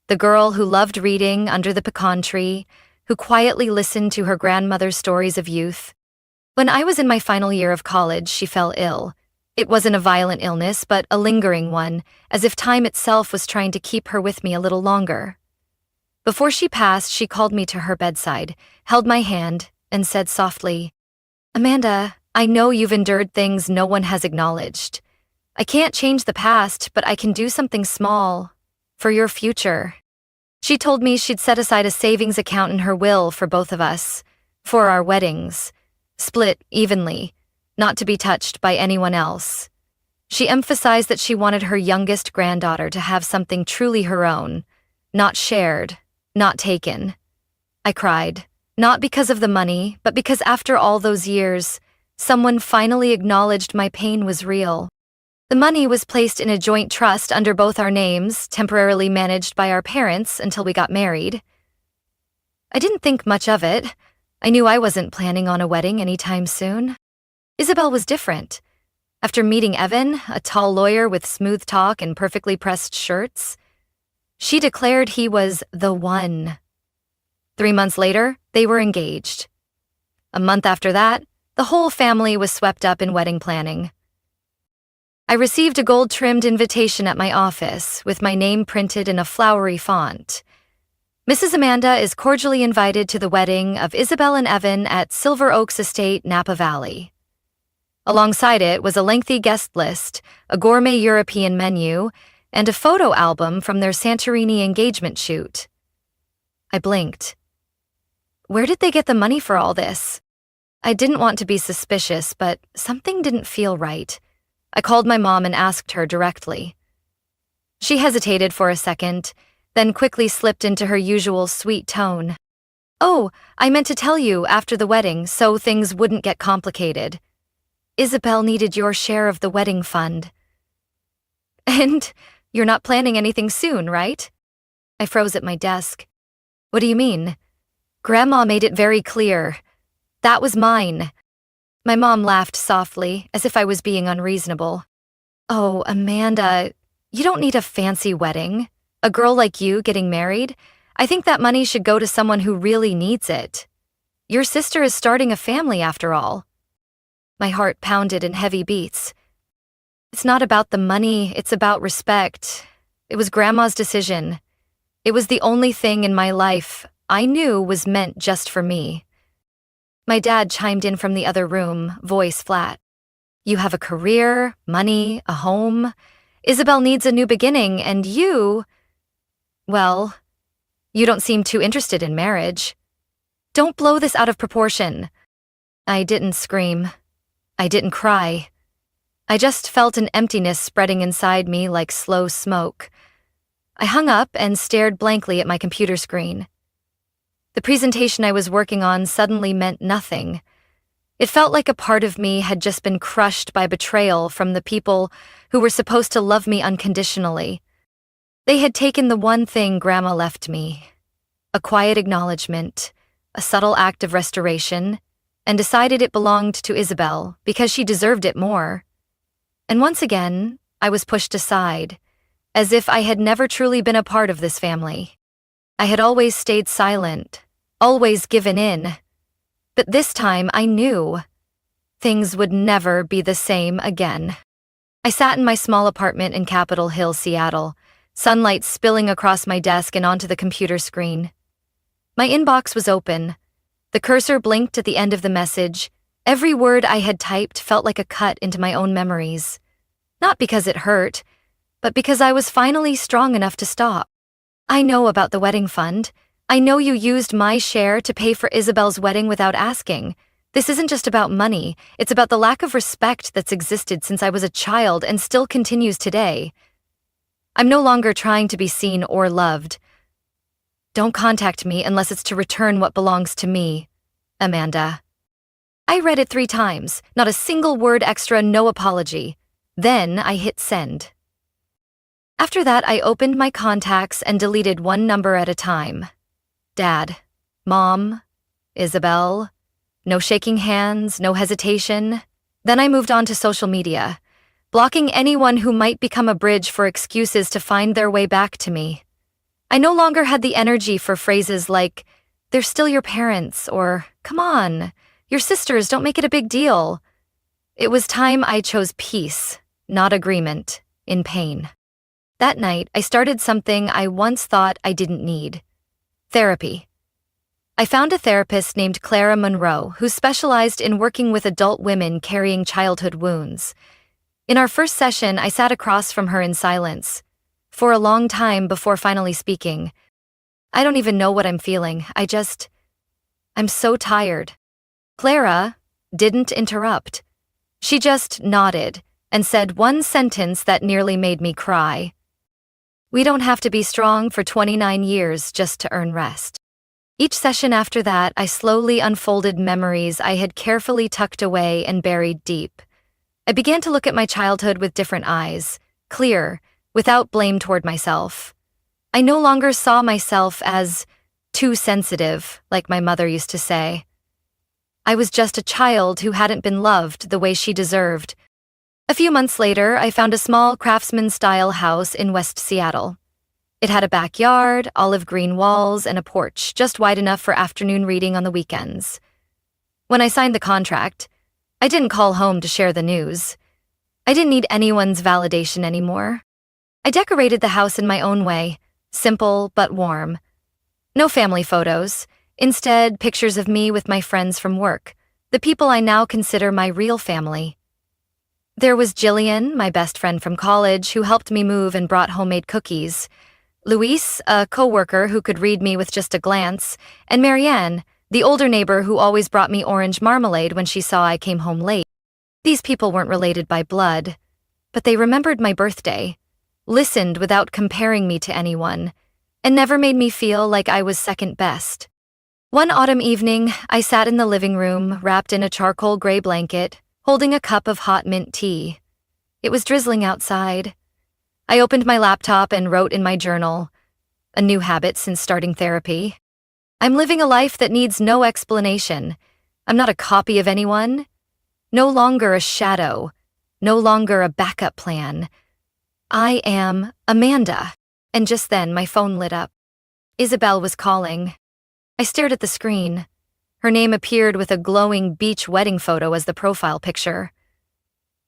the girl who loved reading under the pecan tree, who quietly listened to her grandmother's stories of youth. When I was in my final year of college, she fell ill. It wasn't a violent illness, but a lingering one, as if time itself was trying to keep her with me a little longer. Before she passed, she called me to her bedside, held my hand, and said softly, "Amanda, I know you've endured things no one has acknowledged. I can't change the past, but I can do something small for your future." She told me she'd set aside a savings account in her will for both of us, for our weddings, split evenly, not to be touched by anyone else. She emphasized that she wanted her youngest granddaughter to have something truly her own, not shared, not taken. I cried, not because of the money, but because after all those years, someone finally acknowledged my pain was real. The money was placed in a joint trust under both our names, temporarily managed by our parents until we got married. I didn't think much of it. I knew I wasn't planning on a wedding anytime soon. Isabel was different. After meeting Evan, a tall lawyer with smooth talk and perfectly pressed shirts, she declared he was the one. 3 months later, they were engaged. A month after that, the whole family was swept up in wedding planning. I received a gold-trimmed invitation at my office with my name printed in a flowery font. Mrs. Amanda is cordially invited to the wedding of Isabel and Evan at Silver Oaks Estate, Napa Valley. Alongside it was a lengthy guest list, a gourmet European menu, and a photo album from their Santorini engagement shoot. I blinked. Where did they get the money for all this? I didn't want to be suspicious, but something didn't feel right. I called my mom and asked her directly. She hesitated for a second, then quickly slipped into her usual sweet tone. "Oh, I meant to tell you after the wedding so things wouldn't get complicated. Isabel needed your share of the wedding fund." "And you're not planning anything soon, right?" I froze at my desk. "What do you mean?" "Grandma made it very clear. That was mine." My mom laughed softly, as if I was being unreasonable. "Oh, Amanda, you don't need a fancy wedding. A girl like you getting married? I think that money should go to someone who really needs it. Your sister is starting a family after all." My heart pounded in heavy beats. "It's not about the money, it's about respect. It was Grandma's decision. It was the only thing in my life I knew was meant just for me." My dad chimed in from the other room, voice flat. "You have a career, money, a home. Isabel needs a new beginning, and well, you don't seem too interested in marriage. Don't blow this out of proportion." I didn't scream. I didn't cry. I just felt an emptiness spreading inside me like slow smoke. I hung up and stared blankly at my computer screen. The presentation I was working on suddenly meant nothing. It felt like a part of me had just been crushed by betrayal from the people who were supposed to love me unconditionally. They had taken the one thing Grandma left me, a quiet acknowledgement, a subtle act of restoration, and decided it belonged to Isabel because she deserved it more. And once again, I was pushed aside, as if I had never truly been a part of this family. I had always stayed silent, always given in. But this time I knew things would never be the same again. I sat in my small apartment in Capitol Hill, Seattle, sunlight spilling across my desk and onto the computer screen. My inbox was open. The cursor blinked at the end of the message. Every word I had typed felt like a cut into my own memories. Not because it hurt, but because I was finally strong enough to stop. "I know about the wedding fund. I know you used my share to pay for Isabel's wedding without asking. This isn't just about money, it's about the lack of respect that's existed since I was a child and still continues today. I'm no longer trying to be seen or loved. Don't contact me unless it's to return what belongs to me, Amanda." I read it 3 times, not a single word extra, no apology. Then I hit send. After that, I opened my contacts and deleted one number at a time. Dad, Mom, Isabel. No shaking hands, no hesitation. Then I moved on to social media, blocking anyone who might become a bridge for excuses to find their way back to me. I no longer had the energy for phrases like, "They're still your parents," or "Come on, your sisters, don't make it a big deal." It was time I chose peace, not agreement, in pain. That night, I started something I once thought I didn't need: therapy. I found a therapist named Clara Monroe who specialized in working with adult women carrying childhood wounds. In our first session, I sat across from her in silence, for a long time before finally speaking. "I don't even know what I'm feeling. I'm so tired." Clara didn't interrupt. She just nodded and said one sentence that nearly made me cry. "We don't have to be strong for 29 years just to earn rest." Each session after that, I slowly unfolded memories I had carefully tucked away and buried deep. I began to look at my childhood with different eyes, clear, without blame toward myself. I no longer saw myself as too sensitive, like my mother used to say. I was just a child who hadn't been loved the way she deserved. A few months later, I found a small craftsman-style house in West Seattle. It had a backyard, olive green walls, and a porch just wide enough for afternoon reading on the weekends. When I signed the contract, I didn't call home to share the news. I didn't need anyone's validation anymore. I decorated the house in my own way, simple but warm. No family photos, instead pictures of me with my friends from work, the people I now consider my real family. There was Jillian, my best friend from college, who helped me move and brought homemade cookies. Luis, a coworker who could read me with just a glance, and Marianne, the older neighbor who always brought me orange marmalade when she saw I came home late. These people weren't related by blood, but they remembered my birthday, listened without comparing me to anyone, and never made me feel like I was second best. One autumn evening, I sat in the living room, wrapped in a charcoal gray blanket, holding a cup of hot mint tea. It was drizzling outside. I opened my laptop and wrote in my journal, a new habit since starting therapy. "I'm living a life that needs no explanation. I'm not a copy of anyone. No longer a shadow. No longer a backup plan. I am Amanda." And just then, my phone lit up. Isabel was calling. I stared at the screen. Her name appeared with a glowing beach wedding photo as the profile picture.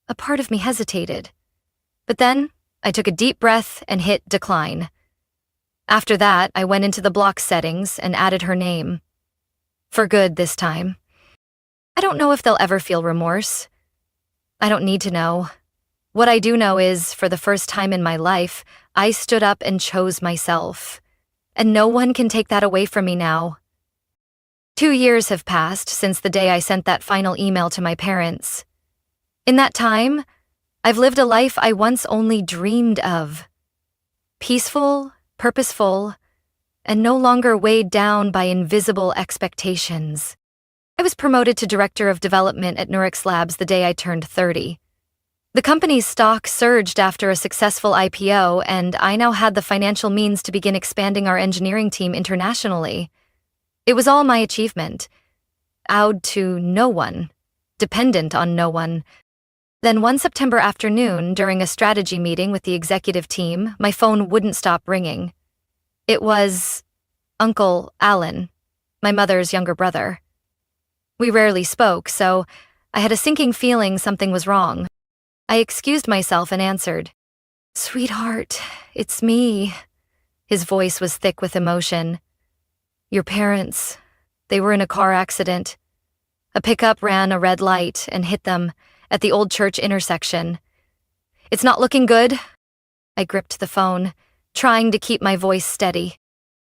A part of me hesitated. But then, I took a deep breath and hit decline. After that, I went into the block settings and added her name. For good this time. I don't know if they'll ever feel remorse. I don't need to know. What I do know is, for the first time in my life, I stood up and chose myself. And no one can take that away from me now. 2 years have passed since the day I sent that final email to my parents. In that time, I've lived a life I once only dreamed of. Peaceful, purposeful, and no longer weighed down by invisible expectations. I was promoted to Director of Development at Nurix Labs the day I turned 30. The company's stock surged after a successful IPO, and I now had the financial means to begin expanding our engineering team internationally. It was all my achievement, owed to no one, dependent on no one. Then one September afternoon, during a strategy meeting with the executive team, my phone wouldn't stop ringing. It was Uncle Alan, my mother's younger brother. We rarely spoke, so I had a sinking feeling something was wrong. I excused myself and answered. "Sweetheart, it's me." His voice was thick with emotion. "Your parents, they were in a car accident. A pickup ran a red light and hit them at the old church intersection. It's not looking good." I gripped the phone, trying to keep my voice steady.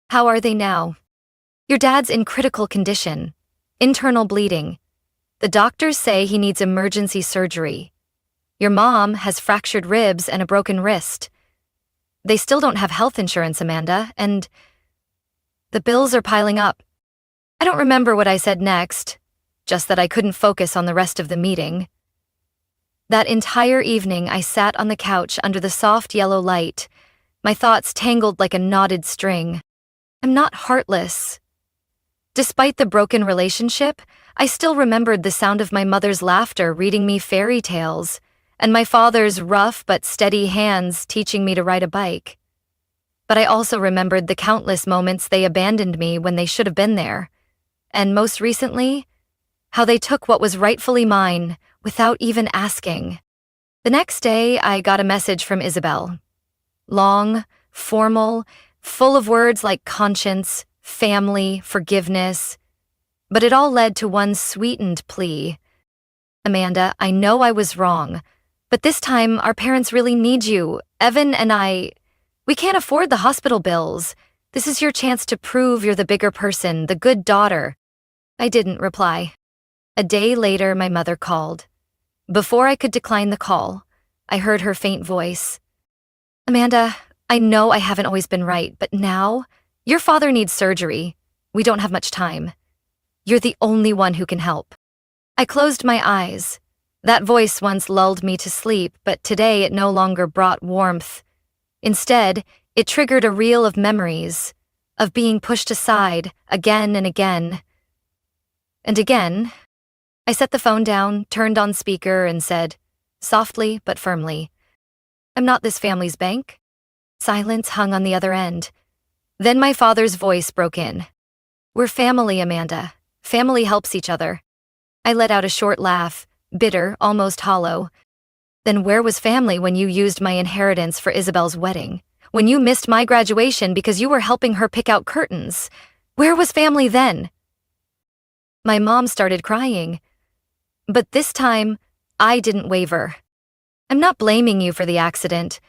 "How are they now?" "Your dad's in critical condition. Internal bleeding. The doctors say he needs emergency surgery. Your mom has fractured ribs and a broken wrist. They still don't have health insurance, Amanda, and the bills are piling up." I don't remember what I said next, just that I couldn't focus on the rest of the meeting. That entire evening, I sat on the couch under the soft yellow light, my thoughts tangled like a knotted string. I'm not heartless. Despite the broken relationship, I still remembered the sound of my mother's laughter reading me fairy tales, and my father's rough but steady hands teaching me to ride a bike. But I also remembered the countless moments they abandoned me when they should have been there, and most recently, how they took what was rightfully mine without even asking. The next day, I got a message from Isabel. Long, formal, full of words like conscience, family, forgiveness, but it all led to one sweetened plea. "Amanda, I know I was wrong, but this time our parents really need you. Evan and we can't afford the hospital bills. This is your chance to prove you're the bigger person, the good daughter." I didn't reply. A day later, my mother called. Before I could decline the call, I heard her faint voice. Amanda, I know I haven't always been right, but now, your father needs surgery. We don't have much time. You're the only one who can help. I closed my eyes. That voice once lulled me to sleep, but today it no longer brought warmth. Instead, it triggered a reel of memories, of being pushed aside again and again. And again, I set the phone down, turned on speaker, and said, softly but firmly, I'm not this family's bank. Silence hung on the other end. Then my father's voice broke in. We're family, Amanda. Family helps each other. I let out a short laugh, bitter, almost hollow. Then where was family when you used my inheritance for Isabel's wedding? When you missed my graduation because you were helping her pick out curtains? Where was family then? My mom started crying. But this time, I didn't waver. I'm not blaming you for the accident,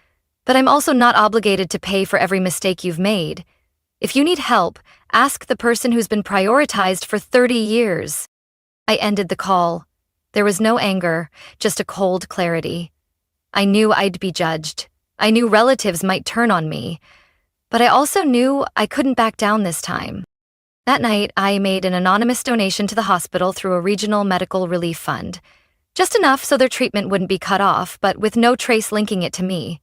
but I'm also not obligated to pay for every mistake you've made. If you need help, ask the person who's been prioritized for 30 years. I ended the call. There was no anger, just a cold clarity. I knew I'd be judged. I knew relatives might turn on me. But I also knew I couldn't back down this time. That night, I made an anonymous donation to the hospital through a regional medical relief fund. Just enough so their treatment wouldn't be cut off, but with no trace linking it to me.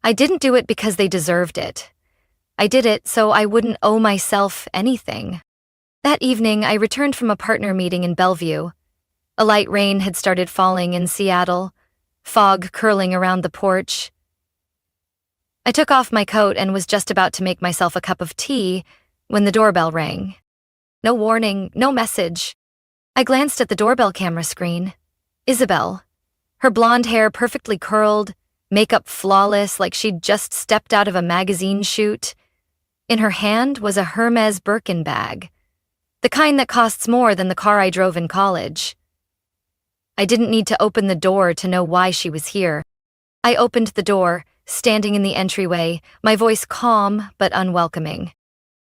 I didn't do it because they deserved it. I did it so I wouldn't owe myself anything. That evening, I returned from a partner meeting in Bellevue. A light rain had started falling in Seattle, fog curling around the porch. I took off my coat and was just about to make myself a cup of tea when the doorbell rang. No warning, no message. I glanced at the doorbell camera screen. Isabel. Her blonde hair perfectly curled, makeup flawless like she'd just stepped out of a magazine shoot. In her hand was a Hermes Birkin bag, the kind that costs more than the car I drove in college. I didn't need to open the door to know why she was here. I opened the door, standing in the entryway, my voice calm but unwelcoming.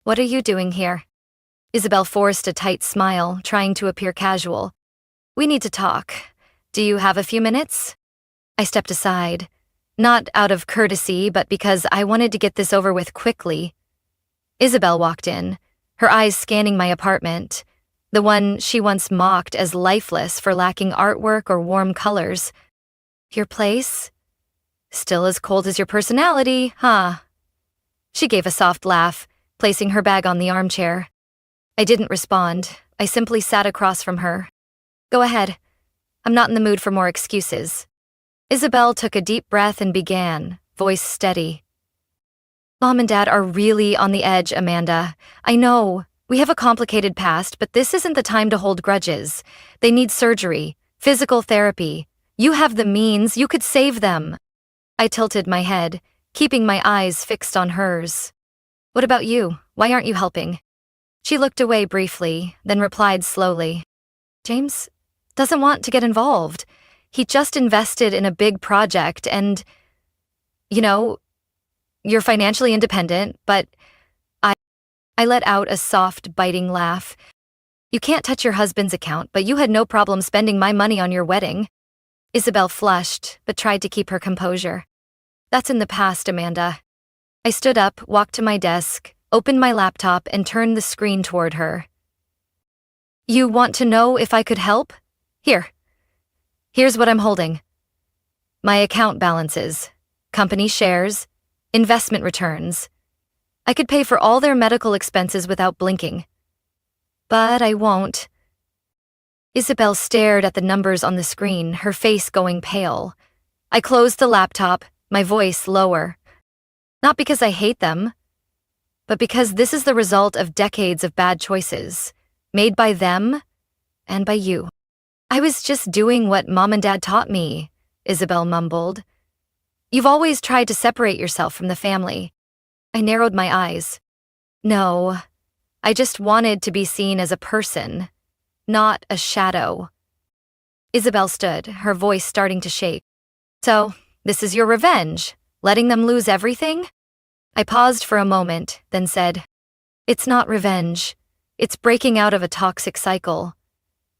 What are you doing here? Isabel forced a tight smile, trying to appear casual. We need to talk. Do you have a few minutes? I stepped aside, not out of courtesy, but because I wanted to get this over with quickly. Isabel walked in, her eyes scanning my apartment, the one she once mocked as lifeless for lacking artwork or warm colors. Your place? Still as cold as your personality, huh? She gave a soft laugh, placing her bag on the armchair. I didn't respond. I simply sat across from her. Go ahead. I'm not in the mood for more excuses. Isabel took a deep breath and began, voice steady. Mom and Dad are really on the edge, Amanda. I know. We have a complicated past, but this isn't the time to hold grudges. They need surgery, physical therapy. You have the means. You could save them. I tilted my head, keeping my eyes fixed on hers. What about you? Why aren't you helping? She looked away briefly, then replied slowly. James doesn't want to get involved. He just invested in a big project and, you're financially independent, but I let out a soft, biting laugh. You can't touch your husband's account, but you had no problem spending my money on your wedding. Isabel flushed, but tried to keep her composure. That's in the past, Amanda. I stood up, walked to my desk, opened my laptop, and turned the screen toward her. You want to know if I could help? Here's what I'm holding. My account balances, company shares, investment returns. I could pay for all their medical expenses without blinking. But I won't. Isabel stared at the numbers on the screen, her face going pale. I closed the laptop, my voice lower. Not because I hate them, but because this is the result of decades of bad choices, made by them and by you. I was just doing what Mom and Dad taught me, Isabel mumbled. You've always tried to separate yourself from the family. I narrowed my eyes. No, I just wanted to be seen as a person, not a shadow. Isabel stood, her voice starting to shake. So, this is your revenge, letting them lose everything? I paused for a moment, then said, It's not revenge. It's breaking out of a toxic cycle.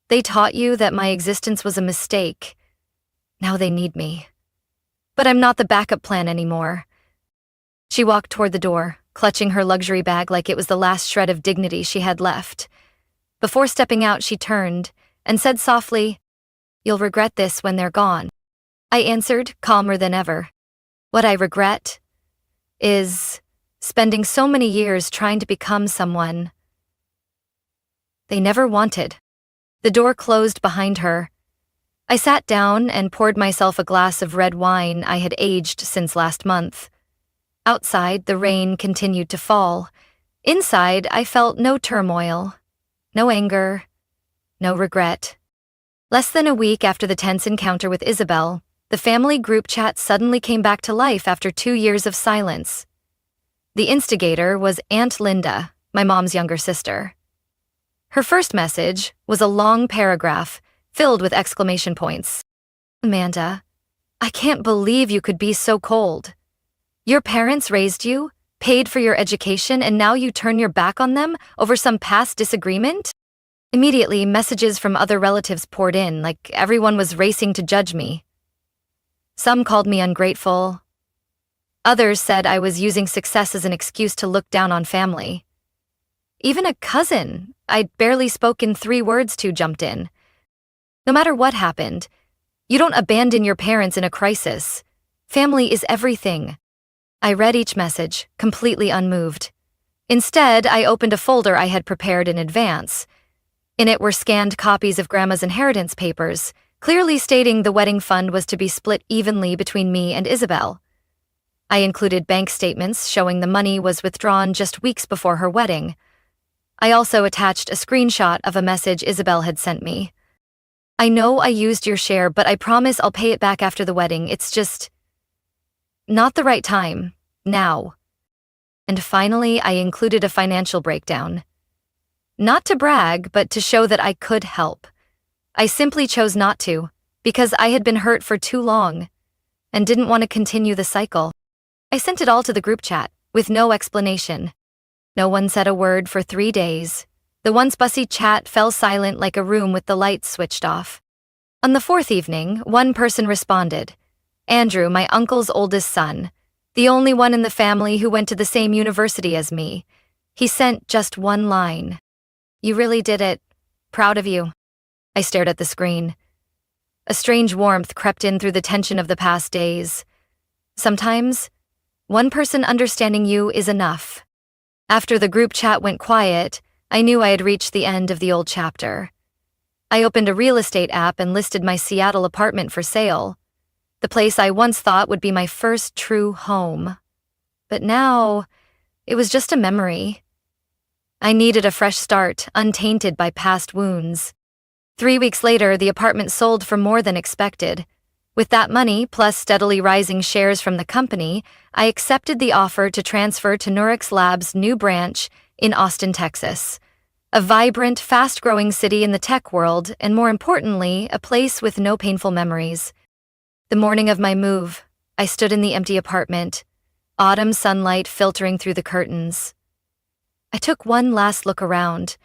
They taught you that my existence was a mistake, Now they need me. But I'm not the backup plan anymore. She walked toward the door, clutching her luxury bag like it was the last shred of dignity she had left. Before stepping out, she turned and said softly, "You'll regret this when they're gone." I answered, calmer than ever. What I regret is spending so many years trying to become someone they never wanted. The door closed behind her. I sat down and poured myself a glass of red wine I had aged since last month. Outside, the rain continued to fall. Inside, I felt no turmoil, no anger, no regret. Less than a week after the tense encounter with Isabel, the family group chat suddenly came back to life after 2 years of silence. The instigator was Aunt Linda, my mom's younger sister. Her first message was a long paragraph filled with exclamation points. "Amanda, I can't believe you could be so cold. Your parents raised you, paid for your education, and now you turn your back on them over some past disagreement?" Immediately, messages from other relatives poured in, like everyone was racing to judge me. Some called me ungrateful. Others said I was using success as an excuse to look down on family. Even a cousin I'd barely spoken 3 words to jumped in. No matter what happened, you don't abandon your parents in a crisis. Family is everything. I read each message, completely unmoved. Instead, I opened a folder I had prepared in advance. In it were scanned copies of Grandma's inheritance papers, clearly stating the wedding fund was to be split evenly between me and Isabel. I included bank statements showing the money was withdrawn just weeks before her wedding. I also attached a screenshot of a message Isabel had sent me. "I know I used your share, but I promise I'll pay it back after the wedding. It's just not the right time, now." And finally, I included a financial breakdown. Not to brag, but to show that I could help. I simply chose not to, because I had been hurt for too long and didn't want to continue the cycle. I sent it all to the group chat, with no explanation. No one said a word for 3 days. The once bussy chat fell silent like a room with the lights switched off. On the 4th evening, one person responded. Andrew, my uncle's oldest son, the only one in the family who went to the same university as me. He sent just one line. "You really did it. Proud of you." I stared at the screen. A strange warmth crept in through the tension of the past days. Sometimes, one person understanding you is enough. After the group chat went quiet, I knew I had reached the end of the old chapter. I opened a real estate app and listed my Seattle apartment for sale, the place I once thought would be my first true home. But now, it was just a memory. I needed a fresh start, untainted by past wounds. 3 weeks later, the apartment sold for more than expected. With that money, plus steadily rising shares from the company, I accepted the offer to transfer to Nurex Labs' new branch in Austin, Texas. A vibrant, fast-growing city in the tech world, and more importantly, a place with no painful memories. The morning of my move, I stood in the empty apartment, autumn sunlight filtering through the curtains. I took one last look around,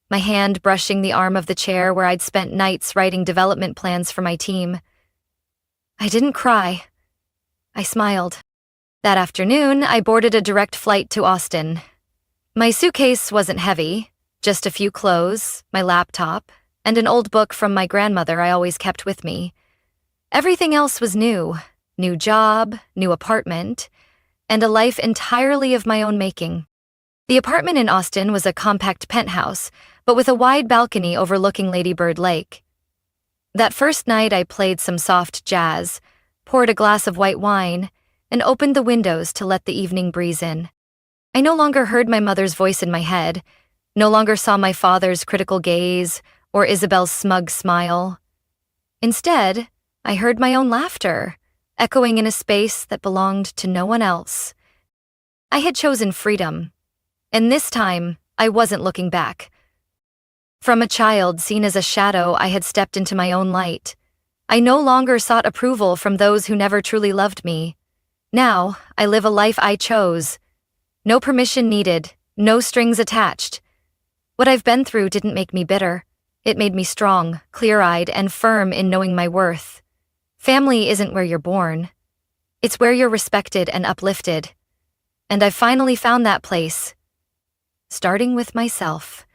my hand brushing the arm of the chair where I'd spent nights writing development plans for my team. I didn't cry. I smiled. That afternoon, I boarded a direct flight to Austin. My suitcase wasn't heavy, just a few clothes, my laptop, and an old book from my grandmother I always kept with me. Everything else was new. New job, new apartment, and a life entirely of my own making. The apartment in Austin was a compact penthouse, but with a wide balcony overlooking Lady Bird Lake. That first night, I played some soft jazz, poured a glass of white wine, and opened the windows to let the evening breeze in. I no longer heard my mother's voice in my head, no longer saw my father's critical gaze or Isabel's smug smile. Instead, I heard my own laughter, echoing in a space that belonged to no one else. I had chosen freedom, and this time, I wasn't looking back. From a child seen as a shadow, I had stepped into my own light. I no longer sought approval from those who never truly loved me. Now, I live a life I chose. No permission needed, no strings attached. What I've been through didn't make me bitter. It made me strong, clear-eyed, and firm in knowing my worth. Family isn't where you're born. It's where you're respected and uplifted. And I've finally found that place. Starting with myself.